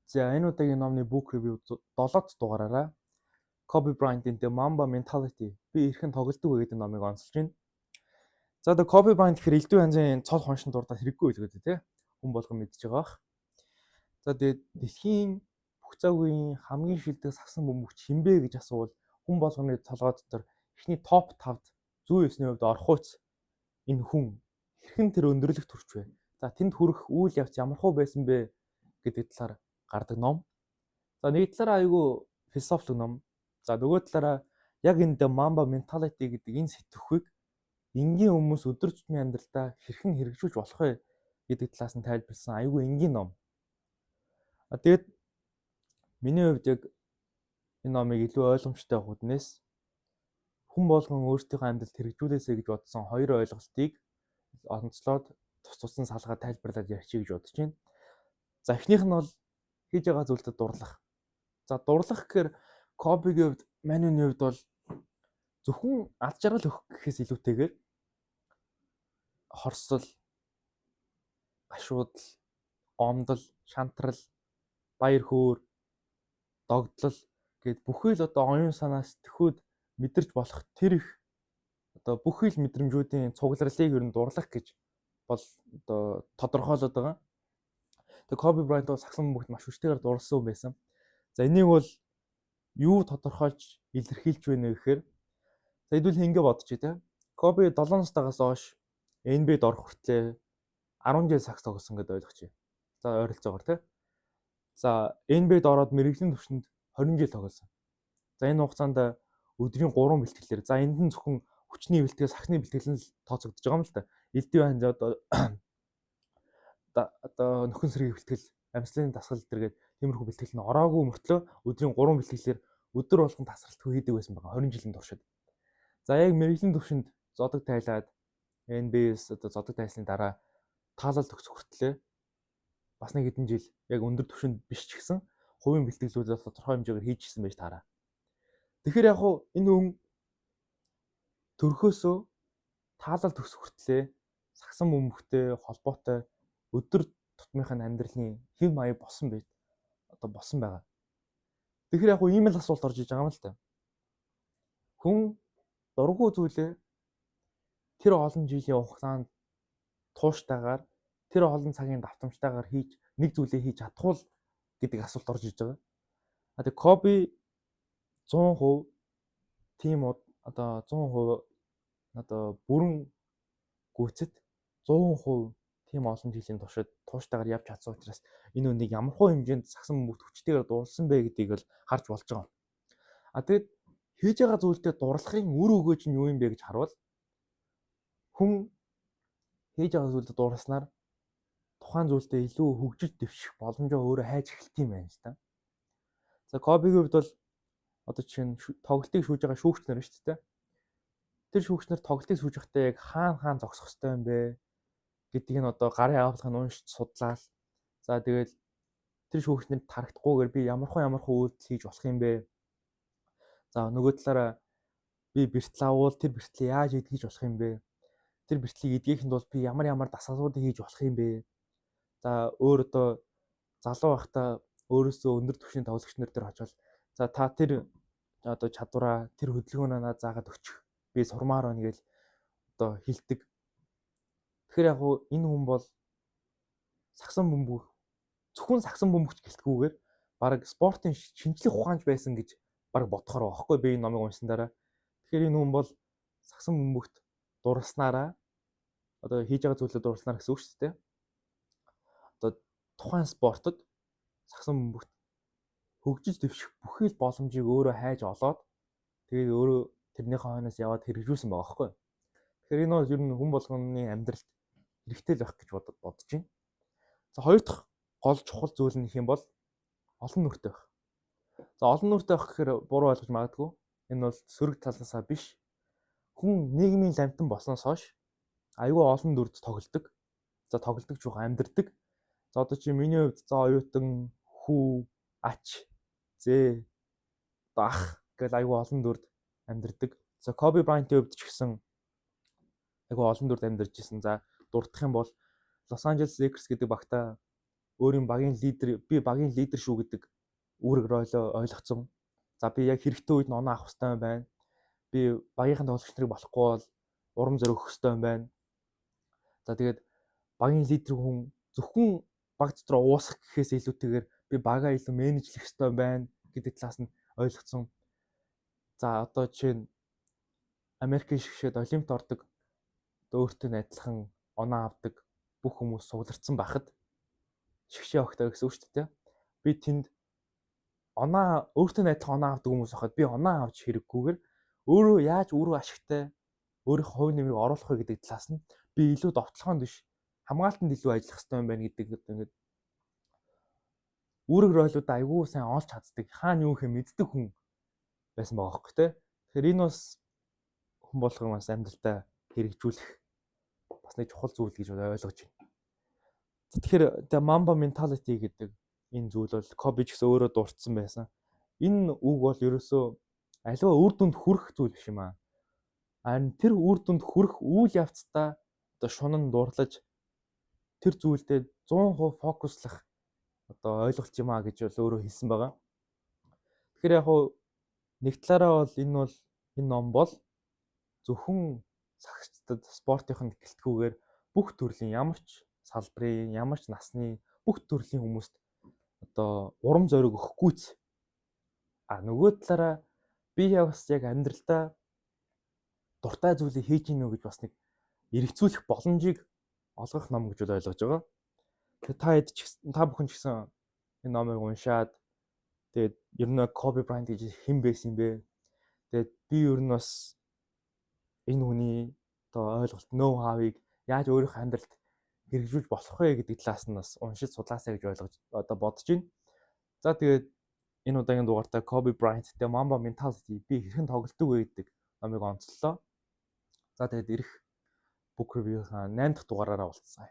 За энэ удаагийн номны book review 7-р дугаараараа Kobe Bryant-ийн The Mamba Mentality би эрхэн тоглодог вэ гэдэг номыг онцолж байна. За The Kobe Bryant гэхэр элдв янзын цол хоншин дурдаад хэрэггүй л гэдэг тий. Хүн болгон мэдж байгаа бах. За тэгээд дэлхийн бүх цаг үеийн хамгийн шилдэг сагсан бөмбөгч хинбэ гэж асуувал хүн болгоны толгой дотор эхний топ 5-д 109-ний хувьд орох үс энэ хүн хэрхэн тэр өндөрлөх төрч вэ? За тэнд хүрэх үйл явц ямар хөө байсан бэ гэдэг талаар гардаг ном. За нэг талаараа айгүй философик ном. За нөгөө талаараа яг энэ The Mamba Mentality гэдэг энэ сэтгхүйг энгийн хүмүүс өдөр тутмын амьдралдаа хэрхэн хэрэгжүүлж болох вэ гэдэг талаас нь тайлбарласан айгүй энгийн ном. Тэгээд миний хувьд яг энэ номыг илүү ойлгомжтой авах үднээс хүн болгон өөрсдийнхөө амьдралд хэрэгжүүлээсэй гэж бодсон хоёр ойлголтыг онцлоод тус салгаад тайлбарлаад ярьчих гэж бодож байна. За эхнийх нь бол хийж байгаа зүйлдэд дурлах. За дурлах гэхээр Кобегийн хувьд, Манюны хувьд бол зөвхөн ад жаргал өгөх гэхээс илүүтэйгээр хорсол, гашуудал, гомдол, шантрал, баяр хөөр, догдлол гэд бүхий л одоо оюун санаас тэхүүд мэдэрч болох тэр их одоо бүхий л мэдрэмжүүдийн цугларлыг ер нь дурлах гэж бол одоо тодорхойлоод байгаа. Тэгээ Kobe Bryant бол сагсан бөмбөгт маш хүчтэйгээр дурласан хүн байсан. За энийг бол юу тодорхойлж илэрхийлж байна вэ гэхээр за хэдүүл ингэ бодчих тий. Kobe 7 настайгаас хойш NBA-д орох хүртлээр 10 жил сагс тоглосон гэдээ ойлгочих. За ойролцоогоор тий. За NBA-д ороод мэрэгжлийн түвшинд 20 жил тоглосон. За энэ хугацаанд өдрийн 3 бэлтгэлээр за энд нь зөвхөн хүчний бэлтгэл, сахны бэлтгэл нь тооцогдож байгаа юм л та. Элдв ханж одоо нөхөн сэргийн бэлтгэл, амьслын дасгал зэрэг тиймэрхүү бэлтгэл нь ороогүй мөртлөө өдрийн 3 бэлтгэлээр өдөр болгон тасралтгүй хийдэг байсан байгаа 20 жилийн туршид. За яг мэрэгжлийн түвшинд зодог тайлаад NBA-с одоо зодог тайлсны дараа таалал төгсөх хүртлээр бас нэг хэдэн жил яг өндөр түвшинд биш ч гэсэн хувийн бэлтгэлүүдээ тодорхой хэмжээгээр хийжсэн байж таараа. Тэгэхээр яг хуу энэ хүн төрхөөсөө таалал төгсөх хүртлээр сагсан бөмбөгтэй холбоотой өдөр тутмынхаа амьдралын хэв маяг болсон байгаа. Тэгэхээр яг хуу ийм л асуулт орж иж байгаа юм л та. Хүн дургүй зүйлээ тэр олон жилийн хугацаанд тууштайгаар тэр олон цагийн давтамжтайгаар хийж нэг зүйлээ хийж чадхуул гэдэг асуулт орж иж байгаа. Тэгээ Kobe 100% тийм одоо 100% одоо бүрэн гүйцэд 100% тийм олон жилийн туршид тууштайгаар явж чадсан учраас энэ үнийг ямархуу хэмжээнд сагсан бөмбөгт хүчтэйгээр дурлсан бэ гэдгийг л харж болж байгаа. Тэгээд хийж байгаа зүйлдээ дурлахын үр өгөөж нь юу юм бэ гэж харвал хүн хийж байгаа зүйлдээ дурласнаар тухайн зүйлдээ илүү хөгжиж дэвших боломжоо өөрөө хайж эхэлт юм байна л та. За Кобегийн хувьд бол одоо жишээ нь тоглолтыг шүүж байгаа шүүгч нар шүү дээ. Тэр шүүгч нар тоглолтыг шүүж байхдаа яг хаана зогсох ёстой юм бэ гэдгийг нь одоо гарын агуулгыг нь уншиж судлаад за тэгээд тэр шүүгч нарт тарагдахгүйгээр би ямархуу үйлдэл хийж болох юм бэ? За нөгөө талаараа би бэртэл авал тэр бэртлийг яаж идгэж болох юм бэ? Тэр бэртлийг идгээхэд бол би ямар дасгалуудыг хийж болох юм бэ? За өөр одоо залуу байхдаа өөрөөсөө өндөр түвшний тоглогч нар дээр очивол за та тэр одоо чадвараа тэр хөдөлгөөнөө надад заагаад өчөх. Би сурмаар байна гэж одоо хэлдэг. Тэгэхээр яг энэ хүн бол сагсан бөмбөг зөвхөн сагсан бөмбөгч гэлтгүүгээр баг спортын шинжлэх ухаанч байсан гэж баг бодохоор байгаа байхгүй би энэ номыг уншсан дараа. Тэгэхээр энэ хүн бол сагсан бөмбөгт дурласнараа одоо хийж байгаа зүйлээ дурласнаар гэсэн үг шүү дээ. Одоо тухайн спортод сагсан бөмбөгт хөгжиж дэвших бүхий л боломжийг өөрөө хайж олоод тэгээд өөрөө тэрнийхээ хойноос яваад хэрэгжүүлсэн байгаа байхгүй. Тэгэхээр энэ бол ер нь хүн болгоны амьдралд хэрэгтэй л байх гэж бодож байна. За хоёр дахь гол чухал зүйл нь их юм бол олон нүртэй байх. За олон нүртэй байх гэхээр буруу ойлгож магадгүй. Энэ бол сөрөг талаасаа биш. Хүн нийгмийн лавтан болсноос хойш аюул олон дүрд тоглодог. За тоглодог жоо амьдэрдэг. За одоо чи миний хувьд за оюутан, хүү, ач, зээ, ах гэл аюул олон дүрд амьдэрдэг. За Kobe Bryant-ийн хувьд ч гэсэн аюул олон дүрд амьдарч ирсэн. За дурдах юм бол Los Angeles Lakers гэдэг багтаа өөрийн багийн лидер, би багийн лидер шүү гэдэг үүрэг ойлгоцсон. За би яг хэрэгтэй үед нь оноо авах хэрэгтэй юм байна. Би багийнхан тоглогч нарыг болохгүй бол урам зориг өгөх хэрэгтэй юм байна. За тэгээд багийн лидер хүн зөвхөн баг дотор уусах гэхээс илүүтэйгээр би багаа илүү менежлэх хэрэгтэй юм байна гэдэг талаас нь ойлгоцсон. За одоо жишээ нь Америкийн шгшээд Олимпиад ордог өөртөө адилхан оноо авдаг бүх хүмүүс сугларсан байхад шгшээ огтой гэсэн үг шүү дээ. Би тэнд оноо өөртөө адилхан оноо авдаг хүмүүс байхад би оноо авч хэрэггүйгээр өөрөө яаж өөрөө ашигтай өөрийнхөө хувь нэмрийг оруулах вэ гэдэг талаас нь би илүү довтлохонд биш хамгаалтанд илүү ажиллах хэрэгтэй юм байна гэдэг ингээд үүрэг ройлуудаа айгүй сайн олж чаддаг хаана юу хэ мэддэг хүн байсан байгаа хөөхгүй те. Тэгэхээр энэ бас хүн болгон бас амьдралдаа хэрэгжүүлэх бас нэг чухал зүйл гэж ойлгож байна. Тэгэхээр the Mamba mentality гэдэг энэ зүйл бол Kobe ч гэсэн өөрөө дурдсан байсан. Энэ үг бол ерөөсөө аливаа үр дүнд хүрэх зүйл биш юм аа. Харин тэр үр дүнд хүрэх үйл явцдаа одоо шунан дурлаж тэр зүйлдээ 100% фокуслах одоо ойлголт юм аа гэж бол өөрөө хэлсэн байгаа. Тэгэхээр яг хуу нэг талаараа бол энэ ном бол зөвхөн сагчдад спортынханд гэлтгүүгээр бүх төрлийн ямар ч салбарын ямар ч насны бүх төрлийн хүмүүст одоо урам зориг өгөхгүйц. Нөгөө талаараа би бас яг амьдралдаа дуртай зүйлийг хийж гинөө гэж бас нэг эргэцүүлэх боломжийг олгох ном гэж ойлгож байгаа. Тэгээд та бүхэн ч гэсэн энэ номыг уншаад тэгээд ер нь Kobe Bryant гэж хэн байсан бэ? Тэгээд би ер нь бас энэ хүний одоо ойлголт know how-ыг яаж өөрийнхөө амьдралд хэрэгжүүлж болох вэ гэдэг талаас нь бас уншиж судлаасаа гэж ойлгож одоо бодож байна. За тэгээд энэ удаагийн дугаартаа Kobe Bryant The Mamba Mentality би хэрхэн тоглолтог вэ гэдэг номыг онцлоо. За тэгээд ирэх book review-ийн 8 дахь дугаараараа уулзъя.